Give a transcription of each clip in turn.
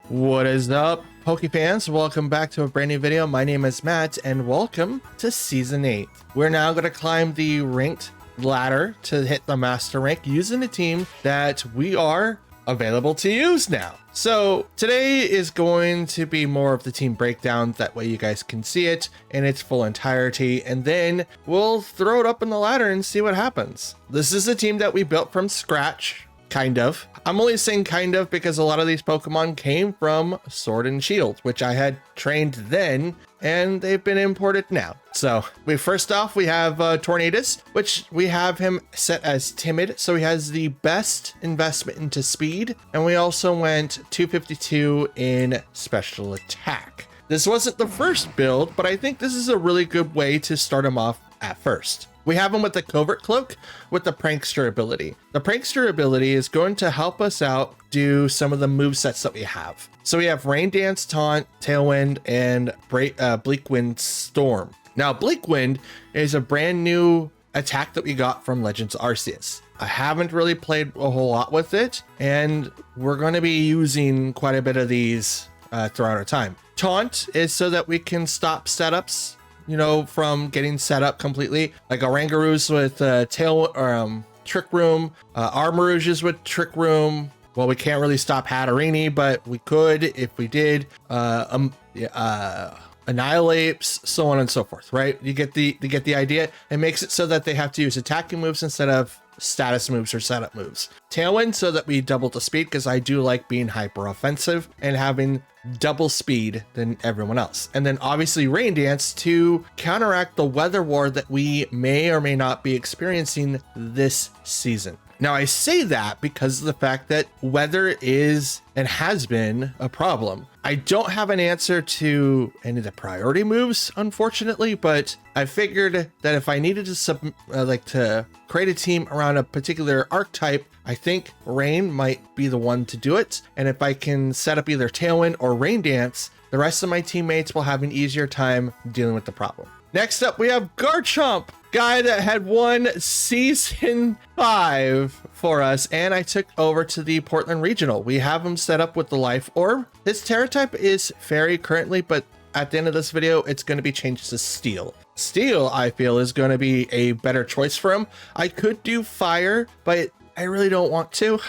What is up, Pokefans? Welcome back to a brand new video. My name is Matt and welcome to Season 8. We're now going to climb the ranked ladder to hit the master rank using a team that we are available to use now. So today is going to be more of the team breakdown. That way you guys can see it in its full entirety, and then we'll throw it up in the ladder and see what happens. This is a team that we built from scratch. Kind of. I'm only saying kind of because a lot of these Pokemon came from Sword and Shield, which I had trained then, and they've been imported now. So first off, we have Tornadus, which we have him set as timid, so he has the best investment into speed, and we also went 252 in special attack. This wasn't the first build, but I think this is a really good way to start him off at first. We have him with the Covert Cloak with the Prankster ability. The Prankster ability is going to help us out do some of the movesets that we have. So we have Rain Dance, Taunt, Tailwind, and Bleak Wind Storm. Now, Bleak Wind is a brand new attack that we got from Legends Arceus. I haven't really played a whole lot with it, and we're going to be using quite a bit of these throughout our time. Taunt is so that we can stop setups, you know, from getting set up completely, like Orangaroos with Trick Room, Armarouges with Trick Room. Well, we can't really stop Hatterini, but we could if we did. Annihilates, so on and so forth, right? You get the idea. It makes it so that they have to use attacking moves instead of status moves or setup moves. Tailwind, so that we double the speed, because I do like being hyper offensive and having double speed than everyone else. And then obviously Rain Dance to counteract the weather war that we may or may not be experiencing this season. Now, I say that because of the fact that weather is and has been a problem. I don't have an answer to any of the priority moves, unfortunately, but I figured that if I needed to create a team around a particular archetype, I think Rain might be the one to do it. And if I can set up either Tailwind or Rain Dance, the rest of my teammates will have an easier time dealing with the problem. Next up, we have Garchomp, guy that had won season 5 for us, and I took over to the Portland Regional. We have him set up with the Life Orb. His Terra type is Fairy currently, but at the end of this video, it's going to be changed to Steel. Steel, I feel, is going to be a better choice for him. I could do Fire, but I really don't want to.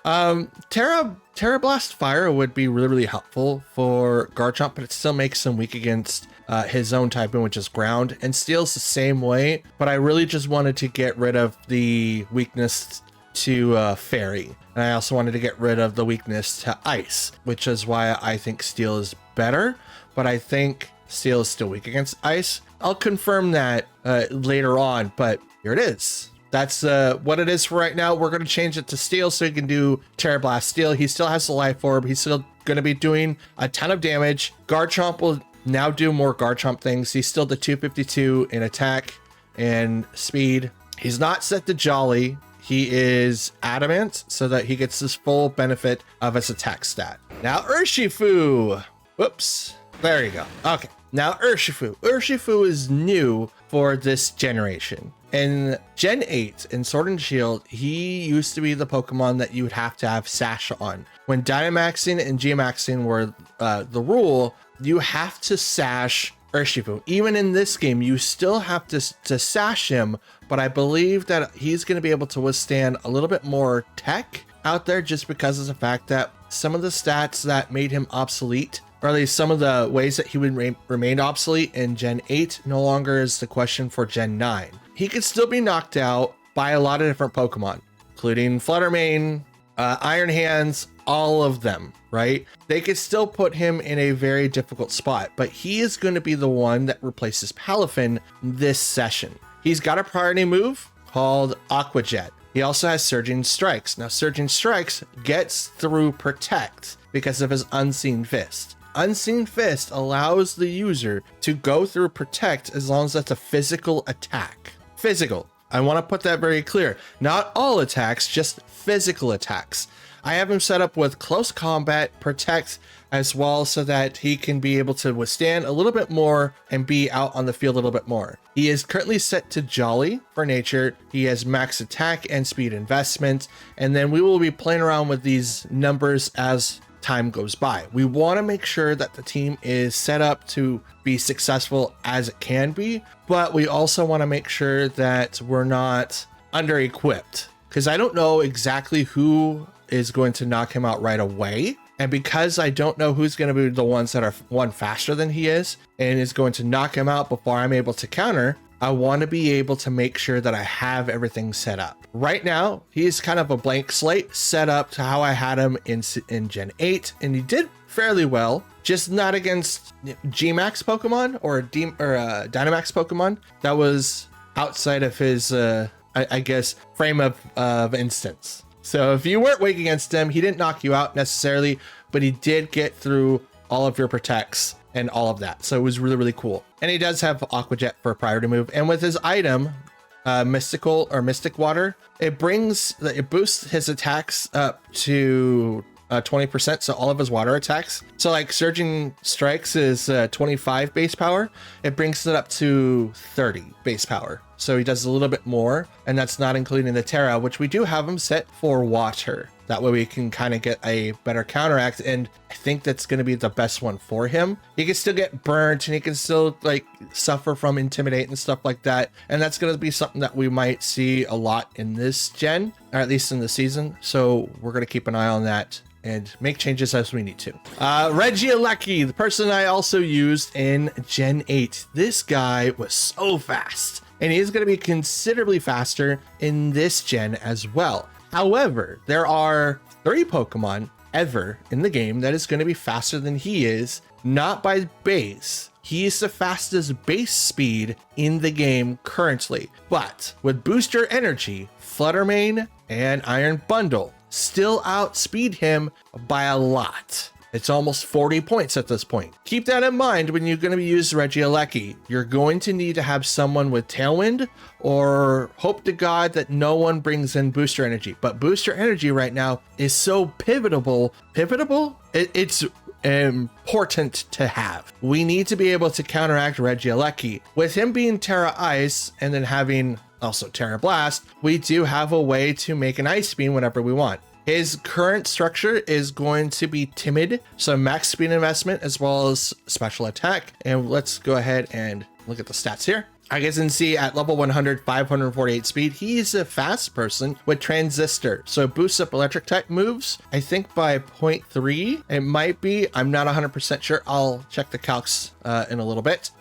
Terra Blast Fire would be really helpful for Garchomp, but it still makes him weak against his own typing, which is ground, and Steel's the same way, but I really just wanted to get rid of the weakness to Fairy, and I also wanted to get rid of the weakness to Ice, which is why I think Steel is better, but I think Steel is still weak against Ice. I'll confirm that later on, but here it is. That's what it is for right now. We're going to change it to Steel so he can do Terra Blast Steel. He still has the Life Orb. He's still going to be doing a ton of damage. Garchomp will now do more Garchomp things. He's still the 252 in attack and speed. He's not set to Jolly. He is Adamant so that he gets his full benefit of his attack stat. Now Urshifu. Whoops. There you go. Okay. Now Urshifu. Urshifu is new for this generation. In Gen 8 in Sword and Shield, he used to be the Pokemon that you would have to have Sash on. When Dynamaxing and Geomaxing were the rule, you have to Sash Urshifu. Even in this game, you still have to Sash him, but I believe that he's going to be able to withstand a little bit more tech out there just because of the fact that some of the stats that made him obsolete, or at least some of the ways that he would remain obsolete in Gen 8, no longer is the question for Gen 9. He could still be knocked out by a lot of different Pokemon, including Fluttermane, Iron Hands, all of them, right? They could still put him in a very difficult spot, but he is going to be the one that replaces Palafin this session. He's got a priority move called Aqua Jet. He also has Surging Strikes. Now, Surging Strikes gets through Protect because of his Unseen Fist. Unseen Fist allows the user to go through Protect as long as that's a physical attack. Physical. I want to put that very clear. Not all attacks, just physical attacks. I have him set up with Close Combat, Protect as well, so that he can be able to withstand a little bit more and be out on the field a little bit more. He is currently set to Jolly for nature. He has max attack and speed investment, and then we will be playing around with these numbers as time goes by. We want to make sure that the team is set up to be successful as it can be, but we also want to make sure that we're not under equipped, because I don't know exactly who is going to knock him out right away. And because I don't know who's going to be the ones that are one faster than he is and is going to knock him out before I'm able to counter, I want to be able to make sure that I have everything set up. Right now, he's kind of a blank slate set up to how I had him in Gen 8, and he did fairly well, just not against G-Max Pokemon or Dynamax Pokemon. That was outside of his, I guess, frame of instance. So if you weren't weak against him, he didn't knock you out necessarily, but he did get through all of your protects and all of that. So it was really, really cool. And he does have Aqua Jet for a priority move. And with his item, Mystical or Mystic Water, it boosts his attacks up to 20%. So all of his water attacks. So like Surging Strikes is 25 base power. It brings it up to 30 base power. So he does a little bit more, and that's not including the Terra, which we do have him set for water. That way we can kind of get a better counteract, and I think that's going to be the best one for him. He can still get burnt, and he can still like suffer from Intimidate and stuff like that. And that's going to be something that we might see a lot in this gen, or at least in the season. So we're going to keep an eye on that and make changes as we need to. Regieleki, the person I also used in Gen 8. This guy was so fast, and he's going to be considerably faster in this gen as well. However, there are 3 Pokemon ever in the game that is going to be faster than he is, not by base. He is the fastest base speed in the game currently, but with Booster Energy, Fluttermane, and Iron Bundle still outspeed him by a lot. It's almost 40 points at this point. Keep that in mind when you're going to be using Regieleki. You're going to need to have someone with Tailwind, or hope to God that no one brings in Booster Energy. But Booster Energy right now is so pivotal. It's important to have. We need to be able to counteract Regieleki. With him being Terra Ice and then having also Terra Blast, we do have a way to make an Ice Beam whenever we want. His current structure is going to be Timid, so max speed investment as well as special attack. And let's go ahead and look at the stats here. I guess you can see at level 100, 548 speed, he's a fast person with Transistor. So it boosts up electric type moves, I think by 0.3. It might be, I'm not 100% sure. I'll check the calcs in a little bit.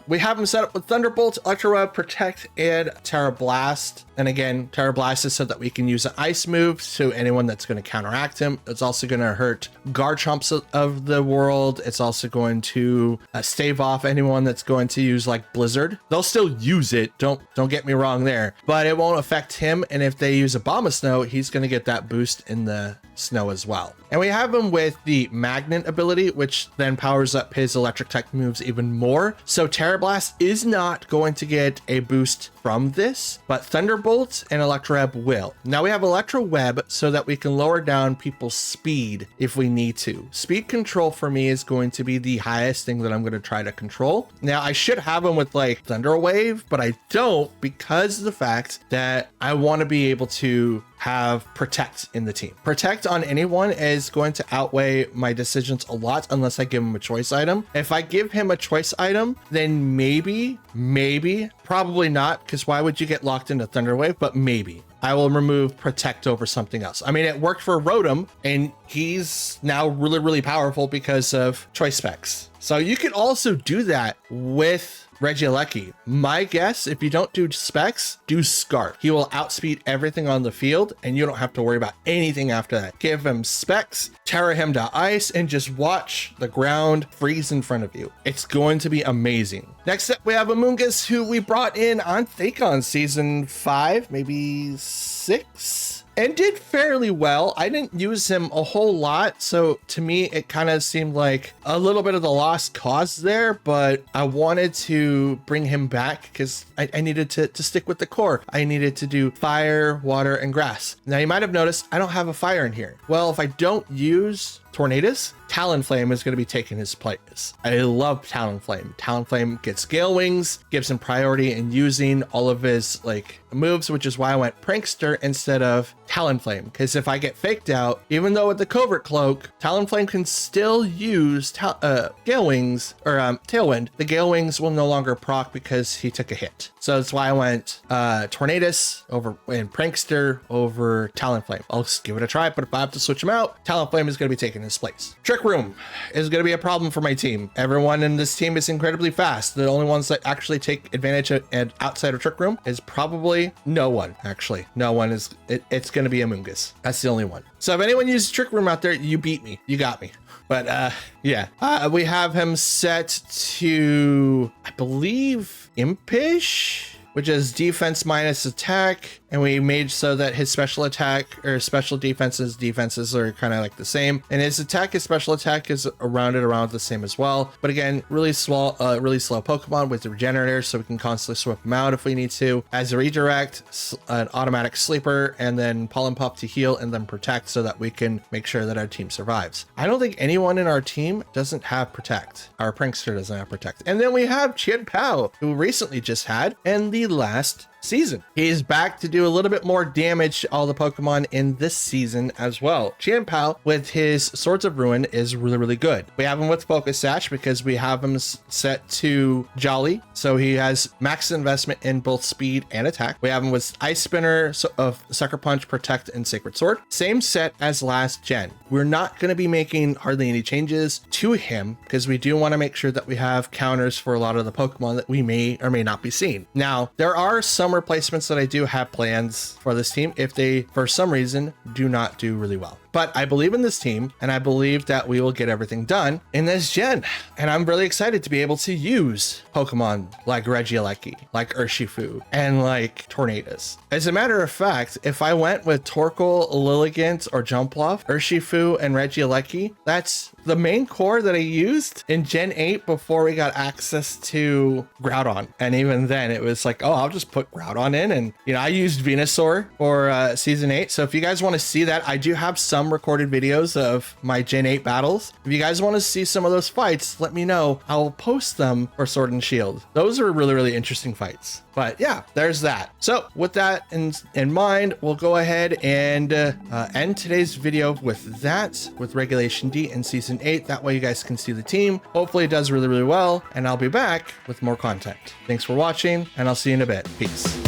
We have him set up with Thunderbolt, Electro Web, Protect, and Terra Blast. And again, Terra Blast is so that we can use an ice move to anyone that's going to counteract him. It's also going to hurt Garchomps of the world. It's also going to stave off anyone that's going to use like Blizzard. They'll still use it. Don't get me wrong there, but it won't affect him. And if they use a Bomb of Snow, he's going to get that boost in the snow as well. And we have him with the Magnet ability, which then powers up his electric type moves even more. So Terra Blast is not going to get a boost from this, but Thunderbolt and Electro Web will. Now we have Electro Web so that we can lower down people's speed if we need to. Speed control for me is going to be the highest thing that I'm going to try to control. Now I should have him with like Thunder Wave, but I don't, because of the fact that I want to be able to have Protect in the team. Protect on anyone is going to outweigh my decisions a lot unless I give him a choice item. If I give him a choice item, then maybe, probably not, because why would you get locked into Thunder Wave? But maybe I will remove Protect over something else. I mean, it worked for Rotom, and he's now really, really powerful because of choice specs. So you can also do that with Regieleki. My guess, if you don't do specs, do Scarf. He will outspeed everything on the field, and you don't have to worry about anything after that. Give him specs, Terra him to ice, and just watch the ground freeze in front of you. It's going to be amazing. Next up, we have Amoonguss, who we brought in, I think, on season 5, maybe 6. And did fairly well. I didn't use him a whole lot, so to me it kind of seemed like a little bit of the lost cause there, but I wanted to bring him back because I needed to stick with the core. I needed to do fire, water, and grass. Now you might have noticed I don't have a fire in here. Well, if I don't use Tornadus, Talonflame is going to be taking his place. I love Talonflame. Talonflame gets Gale Wings, gives him priority in using all of his like moves, which is why I went Prankster instead of Talonflame, because if I get faked out, even though with the covert cloak, Talonflame can still use Gale Wings or Tailwind. The Gale Wings will no longer proc because he took a hit. So that's why I went Tornadus over and Prankster over Talonflame. I'll just give it a try, but if I have to switch him out, Talonflame is going to be taking his place. Trick Room is going to be a problem for my team. Everyone in this team is incredibly fast. The only ones that actually take advantage of and outside of Trick Room is probably no one. Actually, no one is. It's going to be Amoonguss. That's the only one. So if anyone uses Trick Room out there, you beat me. You got me. But yeah, we have him set to, I believe, Impish, which is defense minus attack. And we made so that his special attack or special defenses are kind of like the same. And his special attack is around the same as well. But again, really slow Pokemon with the regenerator, so we can constantly swap him out if we need to. As a redirect, an automatic sleeper, and then Pollen Puff to heal and then protect so that we can make sure that our team survives. I don't think anyone in our team doesn't have protect. Our Prankster doesn't have protect. And then we have Chien Pao, who recently just had in the last season. He's back to do a little bit more damage to all the Pokemon in this season as well. Chien Pao with his Swords of Ruin is really, really good. We have him with Focus Sash because we have him set to Jolly, so he has max investment in both speed and attack. We have him with Ice Spinner of Sucker Punch, Protect, and Sacred Sword. Same set as last gen. We're not going to be making hardly any changes to him because we do want to make sure that we have counters for a lot of the Pokemon that we may or may not be seeing. Now, there are some replacements that I do have plans for this team if they, for some reason, do not do really well. But I believe in this team, and I believe that we will get everything done in this gen. And I'm really excited to be able to use Pokemon like Regieleki, like Urshifu, and like Tornadus. As a matter of fact, if I went with Torkoal, Lilligant, or Jumpluff, Urshifu, and Regieleki, that's the main core that I used in Gen 8 before we got access to Groudon. And even then, it was like, oh, I'll just put Groudon in. And, you know, I used Venusaur for Season 8. So if you guys want to see that, I do have some recorded videos of my Gen 8 battles. If you guys want to see some of those fights, let me know. I'll post them for Sword and Shield. Those are really, really interesting fights. But yeah, there's that. So with that in mind, we'll go ahead and end today's video with that, with Regulation D in Season 8. That way you guys can see the team. Hopefully it does really, really well. And I'll be back with more content. Thanks for watching, and I'll see you in a bit. Peace.